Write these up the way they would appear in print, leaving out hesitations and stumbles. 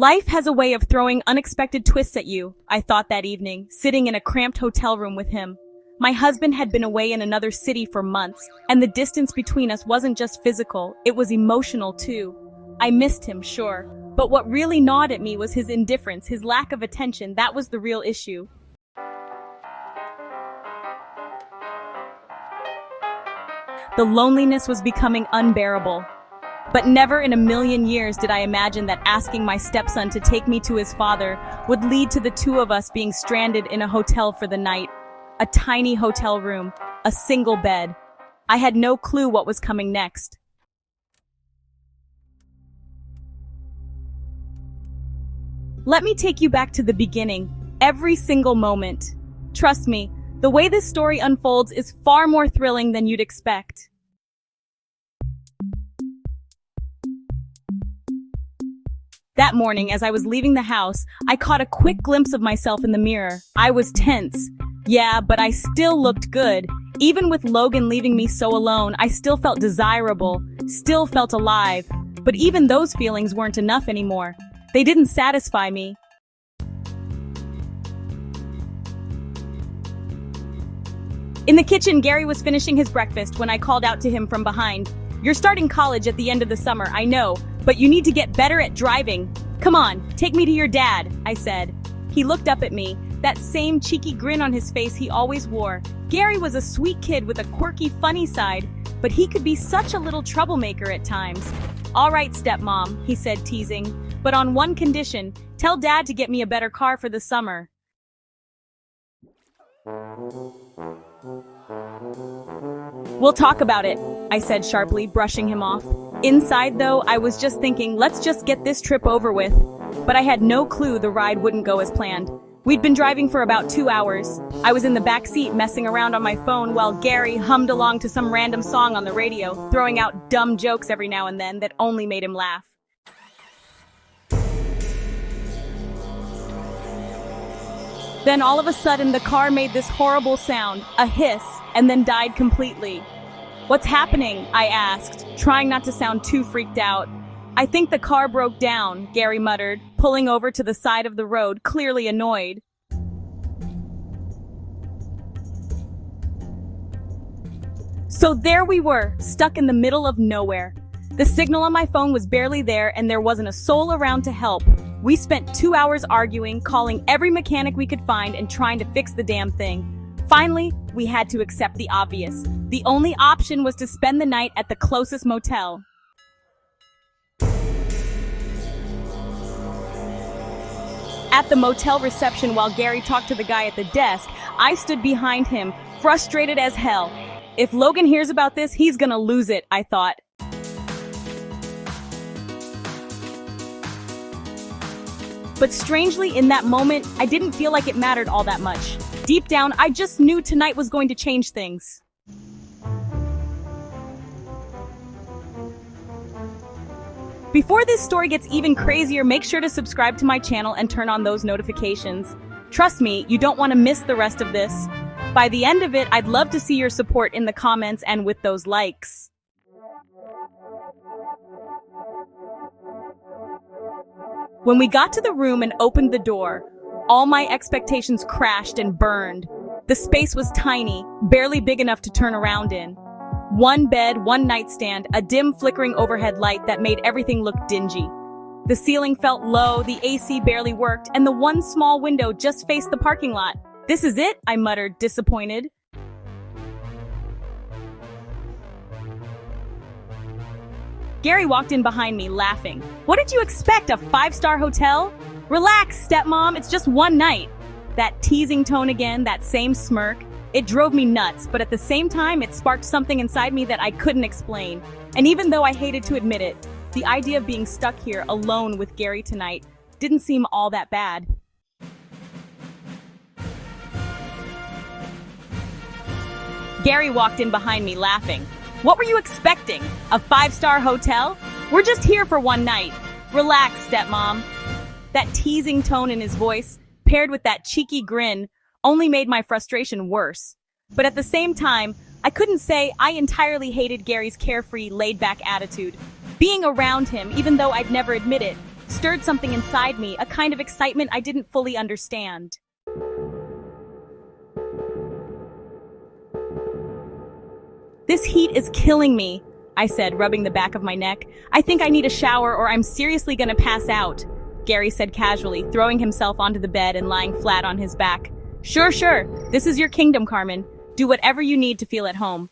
Life has a way of throwing unexpected twists at you, I thought that evening, sitting in a cramped hotel room with him. My husband had been away in another city for months, and the distance between us wasn't just physical, it was emotional too. I missed him, sure, but what really gnawed at me was his indifference, his lack of attention. That was the real issue. The loneliness was becoming unbearable. But never in a million years did I imagine that asking my stepson to take me to his father would lead to the two of us being stranded in a hotel for the night. A tiny hotel room, a single bed. I had no clue what was coming next. Let me take you back to the beginning, every single moment. Trust me, the way this story unfolds is far more thrilling than you'd expect. That morning, as I was leaving the house, I caught a quick glimpse of myself in the mirror. I was tense. Yeah, but I still looked good. Even with Logan leaving me so alone, I still felt desirable, still felt alive. But even those feelings weren't enough anymore. They didn't satisfy me. In the kitchen, Gary was finishing his breakfast when I called out to him from behind. "You're starting college at the end of the summer, I know, but you need to get better at driving. Come on, take me to your dad," I said. He looked up at me, that same cheeky grin on his face he always wore. Gary was a sweet kid with a quirky, funny side, but he could be such a little troublemaker at times. "All right, stepmom," he said, teasing, "but on one condition, tell dad to get me a better car for the summer." "We'll talk about it," I said sharply, brushing him off. Inside, though, I was just thinking, let's just get this trip over with. But I had no clue the ride wouldn't go as planned. We'd been driving for about 2 hours. I was in the back seat messing around on my phone while Gary hummed along to some random song on the radio, throwing out dumb jokes every now and then that only made him laugh. Then all of a sudden, the car made this horrible sound, a hiss, and then died completely. "What's happening?" I asked, trying not to sound too freaked out. "I think the car broke down," Gary muttered, pulling over to the side of the road, clearly annoyed. So there we were, stuck in the middle of nowhere. The signal on my phone was barely there, and there wasn't a soul around to help. We spent 2 hours arguing, calling every mechanic we could find and trying to fix the damn thing. Finally, we had to accept the obvious. The only option was to spend the night at the closest motel. At the motel reception, while Gary talked to the guy at the desk, I stood behind him, frustrated as hell. If Logan hears about this, he's gonna lose it, I thought. But strangely, in that moment, I didn't feel like it mattered all that much. Deep down, I just knew tonight was going to change things. Before this story gets even crazier, make sure to subscribe to my channel and turn on those notifications. Trust me, you don't want to miss the rest of this. By the end of it, I'd love to see your support in the comments and with those likes. When we got to the room and opened the door, all my expectations crashed and burned. The space was tiny, barely big enough to turn around in. One bed, one nightstand, a dim flickering overhead light that made everything look dingy. The ceiling felt low, the AC barely worked, and the one small window just faced the parking lot. "This is it?" I muttered, disappointed. Gary walked in behind me, laughing. "What did you expect, a 5-star hotel? Relax, stepmom, it's just one night." That teasing tone again, that same smirk. It drove me nuts, but at the same time, it sparked something inside me that I couldn't explain. And even though I hated to admit it, the idea of being stuck here alone with Gary tonight didn't seem all that bad. Gary walked in behind me, laughing. "What were you expecting? A 5-star hotel? We're just here for one night. Relax, stepmom." That teasing tone in his voice, paired with that cheeky grin, only made my frustration worse. But at the same time, I couldn't say I entirely hated Gary's carefree, laid-back attitude. Being around him, even though I'd never admit it, stirred something inside me, a kind of excitement I didn't fully understand. "This heat is killing me," I said, rubbing the back of my neck. "I think I need a shower or I'm seriously gonna pass out," Gary said casually, throwing himself onto the bed and lying flat on his back. Sure. This is your kingdom, Carmen. Do whatever you need to feel at home."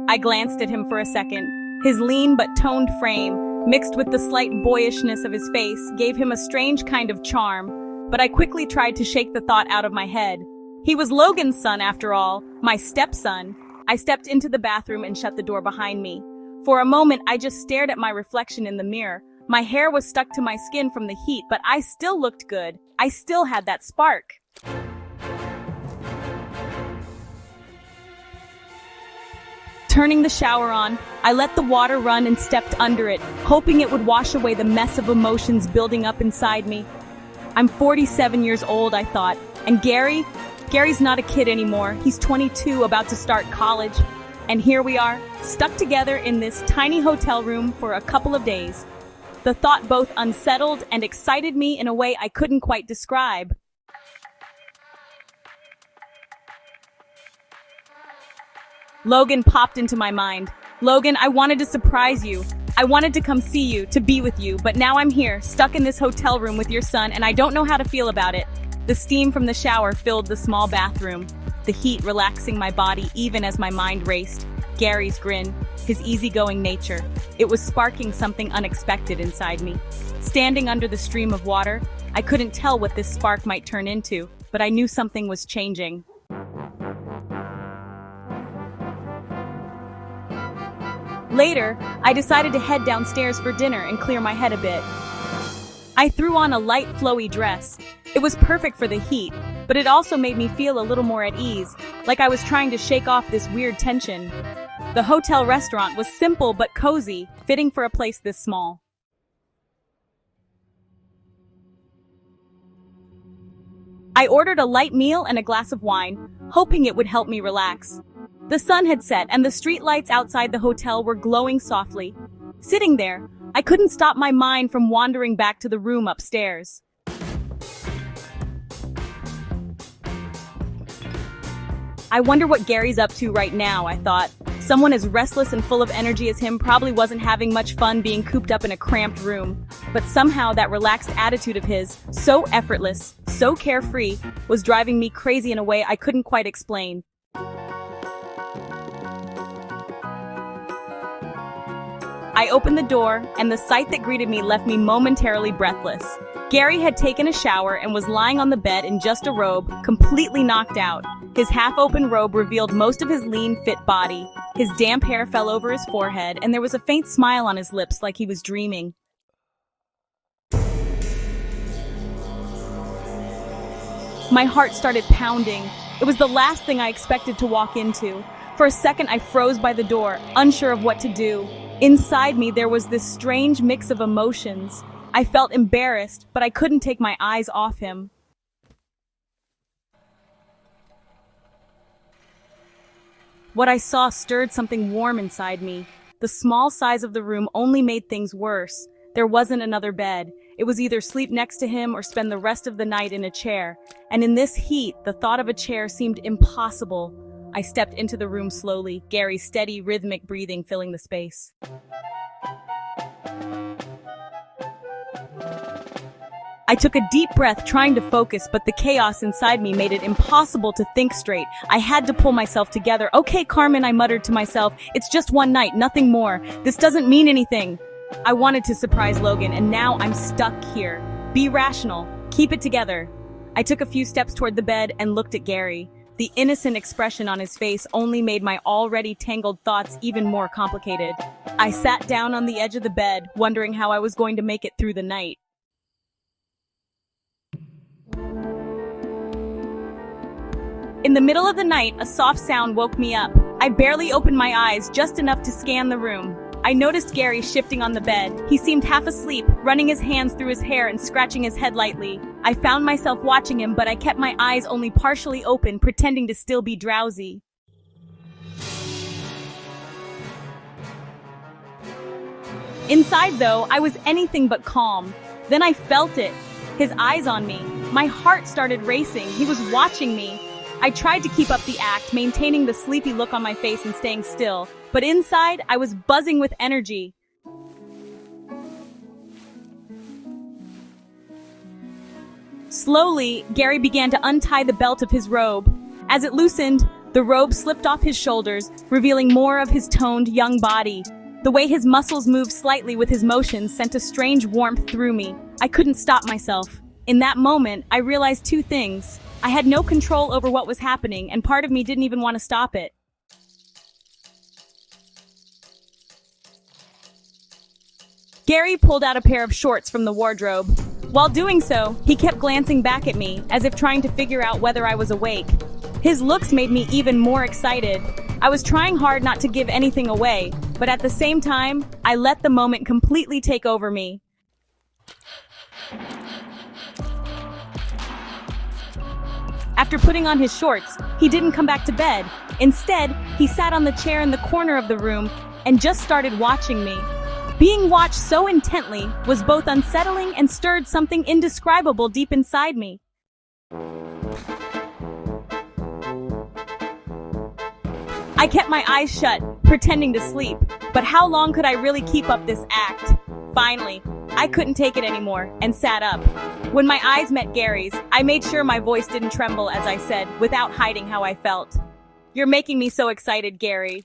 I glanced at him for a second. His lean but toned frame, mixed with the slight boyishness of his face, gave him a strange kind of charm, but I quickly tried to shake the thought out of my head. He was Logan's son, after all, my stepson. I stepped into the bathroom and shut the door behind me. For a moment, I just stared at my reflection in the mirror. My hair was stuck to my skin from the heat, but I still looked good. I still had that spark. Turning the shower on, I let the water run and stepped under it, hoping it would wash away the mess of emotions building up inside me. I'm 47 years old, I thought, and Gary's not a kid anymore. He's 22, about to start college. And here we are, stuck together in this tiny hotel room for a couple of days. The thought both unsettled and excited me in a way I couldn't quite describe. Logan popped into my mind. "Logan, I wanted to surprise you. I wanted to come see you, to be with you, but now I'm here, stuck in this hotel room with your son, and I don't know how to feel about it." The steam from the shower filled the small bathroom, the heat relaxing my body even as my mind raced. Gary's grin, his easygoing nature, it was sparking something unexpected inside me. Standing under the stream of water, I couldn't tell what this spark might turn into, but I knew something was changing. Later, I decided to head downstairs for dinner and clear my head a bit. I threw on a light, flowy dress. It was perfect for the heat, but it also made me feel a little more at ease, like I was trying to shake off this weird tension. The hotel restaurant was simple but cozy, fitting for a place this small. I ordered a light meal and a glass of wine, hoping it would help me relax. The sun had set and the streetlights outside the hotel were glowing softly. Sitting there, I couldn't stop my mind from wandering back to the room upstairs. I wonder what Gary's up to right now, I thought. Someone as restless and full of energy as him probably wasn't having much fun being cooped up in a cramped room. But somehow that relaxed attitude of his, so effortless, so carefree, was driving me crazy in a way I couldn't quite explain. I opened the door, and the sight that greeted me left me momentarily breathless. Gary had taken a shower and was lying on the bed in just a robe, completely knocked out. His half-open robe revealed most of his lean, fit body. His damp hair fell over his forehead, and there was a faint smile on his lips like he was dreaming. My heart started pounding. It was the last thing I expected to walk into. For a second, I froze by the door, unsure of what to do. Inside me, there was this strange mix of emotions. I felt embarrassed, but I couldn't take my eyes off him. What I saw stirred something warm inside me. The small size of the room only made things worse. There wasn't another bed. It was either sleep next to him or spend the rest of the night in a chair. And in this heat, the thought of a chair seemed impossible. I stepped into the room slowly, Gary's steady, rhythmic breathing filling the space. I took a deep breath, trying to focus, but the chaos inside me made it impossible to think straight. I had to pull myself together. "Okay, Carmen," I muttered to myself. "It's just one night, nothing more. This doesn't mean anything." I wanted to surprise Logan, and now I'm stuck here. Be rational. Keep it together. I took a few steps toward the bed and looked at Gary. The innocent expression on his face only made my already tangled thoughts even more complicated. I sat down on the edge of the bed, wondering how I was going to make it through the night. In the middle of the night, a soft sound woke me up. I barely opened my eyes, just enough to scan the room. I noticed Gary shifting on the bed. He seemed half asleep, running his hands through his hair and scratching his head lightly. I found myself watching him, but I kept my eyes only partially open, pretending to still be drowsy. Inside, though, I was anything but calm. Then I felt it. His eyes on me. My heart started racing. He was watching me. I tried to keep up the act, maintaining the sleepy look on my face and staying still. But inside, I was buzzing with energy. Slowly, Gary began to untie the belt of his robe. As it loosened, the robe slipped off his shoulders, revealing more of his toned, young body. The way his muscles moved slightly with his motions sent a strange warmth through me. I couldn't stop myself. In that moment, I realized two things. I had no control over what was happening, and part of me didn't even want to stop it. Gary pulled out a pair of shorts from the wardrobe. While doing so, he kept glancing back at me, as if trying to figure out whether I was awake. His looks made me even more excited. I was trying hard not to give anything away, but at the same time, I let the moment completely take over me. After putting on his shorts, he didn't come back to bed. Instead, he sat on the chair in the corner of the room and just started watching me. Being watched so intently was both unsettling and stirred something indescribable deep inside me. I kept my eyes shut, pretending to sleep. But how long could I really keep up this act? Finally, I couldn't take it anymore and sat up. When my eyes met Gary's, I made sure my voice didn't tremble as I said, without hiding how I felt. "You're making me so excited, Gary."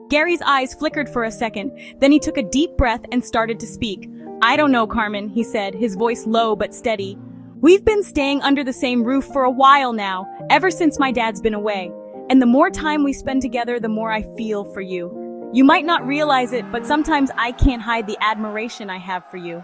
Gary's eyes flickered for a second, then he took a deep breath and started to speak. "I don't know, Carmen," he said, his voice low but steady. "We've been staying under the same roof for a while now, ever since my dad's been away. And the more time we spend together, the more I feel for you. You might not realize it, but sometimes I can't hide the admiration I have for you."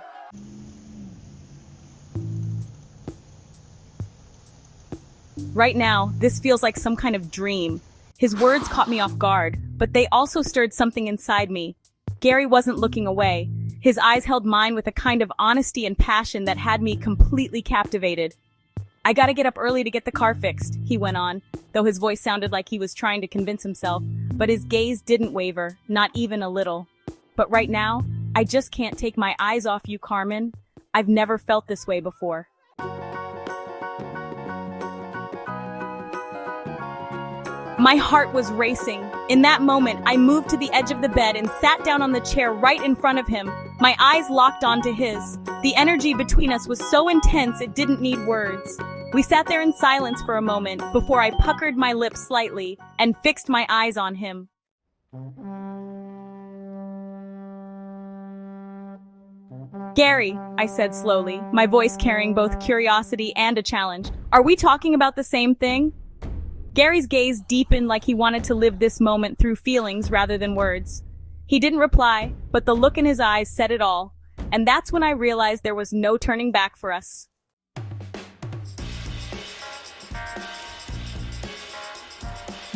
Right now, this feels like some kind of dream. His words caught me off guard, but they also stirred something inside me. Gary wasn't looking away. His eyes held mine with a kind of honesty and passion that had me completely captivated. "I gotta get up early to get the car fixed," he went on, though his voice sounded like he was trying to convince himself, but his gaze didn't waver, not even a little. "But right now, I just can't take my eyes off you, Carmen. I've never felt this way before." My heart was racing. In that moment, I moved to the edge of the bed and sat down on the chair right in front of him. My eyes locked onto his. The energy between us was so intense it didn't need words. We sat there in silence for a moment before I puckered my lips slightly and fixed my eyes on him. "Gary," I said slowly, my voice carrying both curiosity and a challenge, "are we talking about the same thing?" Gary's gaze deepened like he wanted to live this moment through feelings rather than words. He didn't reply, but the look in his eyes said it all. And that's when I realized there was no turning back for us.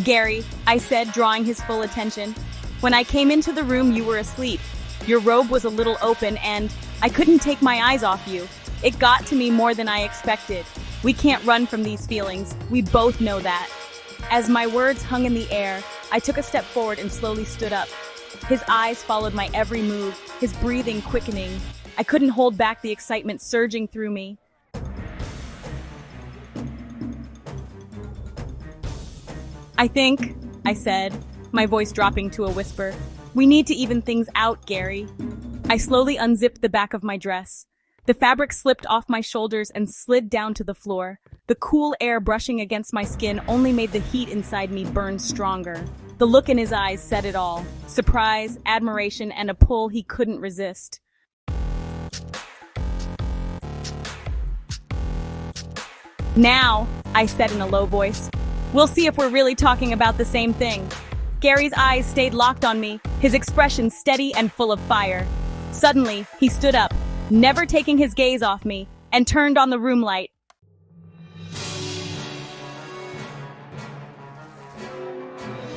"Gary," I said, drawing his full attention, "when I came into the room, you were asleep. Your robe was a little open and I couldn't take my eyes off you. It got to me more than I expected. We can't run from these feelings. We both know that." As my words hung in the air, I took a step forward and slowly stood up. His eyes followed my every move, his breathing quickening. I couldn't hold back the excitement surging through me. "I think," I said, my voice dropping to a whisper, "we need to even things out, Gary." I slowly unzipped the back of my dress. The fabric slipped off my shoulders and slid down to the floor. The cool air brushing against my skin only made the heat inside me burn stronger. The look in his eyes said it all. Surprise, admiration, and a pull he couldn't resist. "Now," I said in a low voice, "we'll see if we're really talking about the same thing." Gary's eyes stayed locked on me, his expression steady and full of fire. Suddenly, he stood up, never taking his gaze off me, and turned on the room light.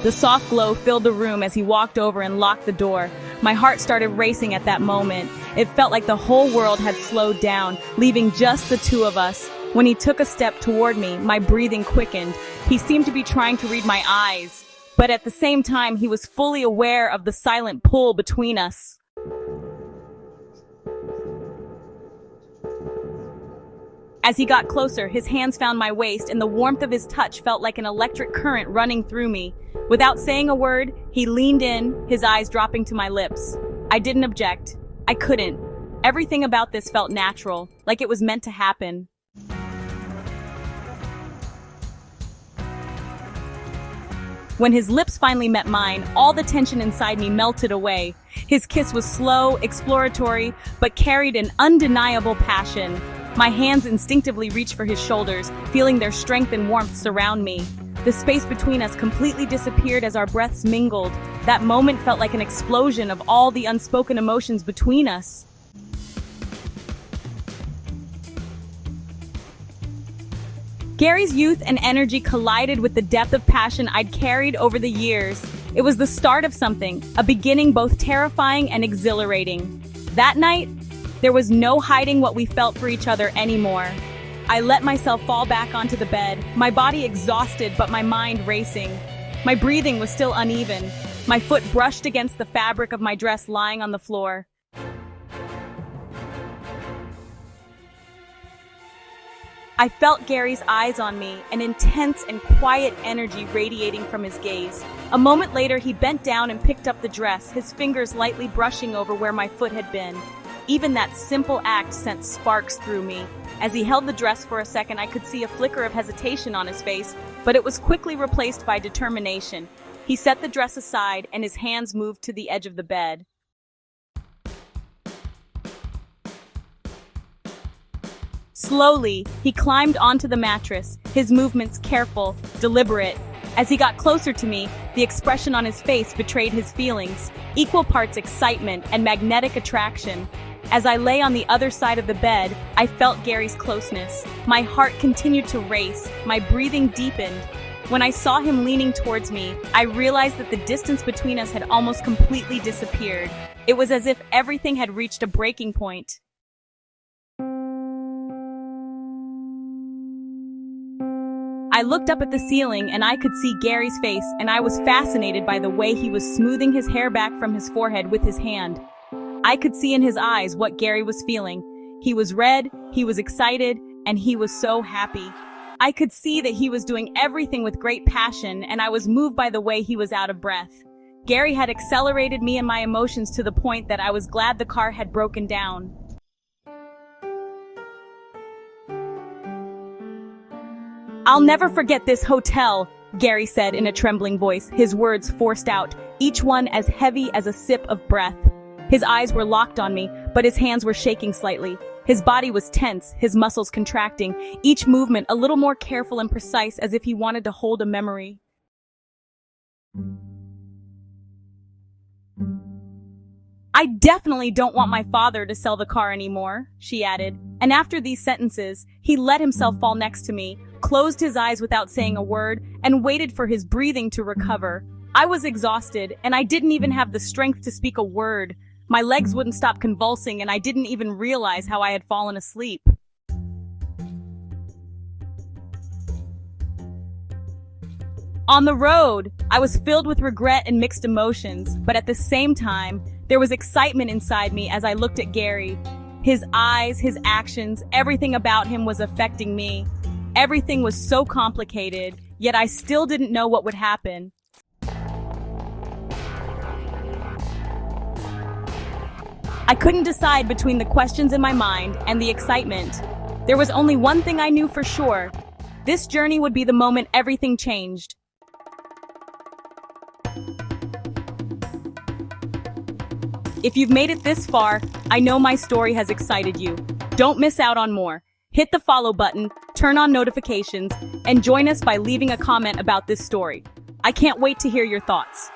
The soft glow filled the room as he walked over and locked the door. My heart started racing at that moment. It felt like the whole world had slowed down, leaving just the two of us. When he took a step toward me, my breathing quickened. He seemed to be trying to read my eyes. but at the same time he was fully aware of the silent pull between us. As he got closer, his hands found my waist, and the warmth of his touch felt like an electric current running through me. Without saying a word, he leaned in, his eyes dropping to my lips. I didn't object. I couldn't. Everything about this felt natural, like it was meant to happen. When his lips finally met mine, all the tension inside me melted away. His kiss was slow, exploratory, but carried an undeniable passion. My hands instinctively reached for his shoulders, feeling their strength and warmth surround me. The space between us completely disappeared as our breaths mingled. That moment felt like an explosion of all the unspoken emotions between us. Gary's youth and energy collided with the depth of passion I'd carried over the years. It was the start of something, a beginning both terrifying and exhilarating. That night, there was no hiding what we felt for each other anymore. I let myself fall back onto the bed, my body exhausted but my mind racing. My breathing was still uneven. My foot brushed against the fabric of my dress lying on the floor. I felt Gary's eyes on me, an intense and quiet energy radiating from his gaze. A moment later, he bent down and picked up the dress, his fingers lightly brushing over where my foot had been. Even that simple act sent sparks through me. As he held the dress for a second, I could see a flicker of hesitation on his face, but it was quickly replaced by determination. He set the dress aside, and his hands moved to the edge of the bed. Slowly, he climbed onto the mattress, his movements careful, deliberate. As he got closer to me, the expression on his face betrayed his feelings, equal parts excitement and magnetic attraction. As I lay on the other side of the bed, I felt Gary's closeness. My heart continued to race, my breathing deepened. When I saw him leaning towards me, I realized that the distance between us had almost completely disappeared. It was as if everything had reached a breaking point. I looked up at the ceiling and I could see Gary's face, and I was fascinated by the way he was smoothing his hair back from his forehead with his hand. I could see in his eyes what Gary was feeling. He was red, he was excited, and he was so happy. I could see that he was doing everything with great passion, and I was moved by the way he was out of breath. Gary had accelerated me and my emotions to the point that I was glad the car had broken down. "I'll never forget this hotel," Gary said in a trembling voice, his words forced out, each one as heavy as a sip of breath. His eyes were locked on me, but his hands were shaking slightly. His body was tense, his muscles contracting, each movement a little more careful and precise, as if he wanted to hold a memory. "I definitely don't want my father to sell the car anymore," she added. And after these sentences, he let himself fall next to me, closed his eyes without saying a word, and waited for his breathing to recover. I was exhausted, and I didn't even have the strength to speak a word. My legs wouldn't stop convulsing, and I didn't even realize how I had fallen asleep. On the road, I was filled with regret and mixed emotions, but at the same time, there was excitement inside me as I looked at Gary. His eyes, his actions, everything about him was affecting me. Everything was so complicated, yet I still didn't know what would happen. I couldn't decide between the questions in my mind and the excitement. There was only one thing I knew for sure. This journey would be the moment everything changed. If you've made it this far, I know my story has excited you. Don't miss out on more. Hit the follow button, turn on notifications, and join us by leaving a comment about this story. I can't wait to hear your thoughts.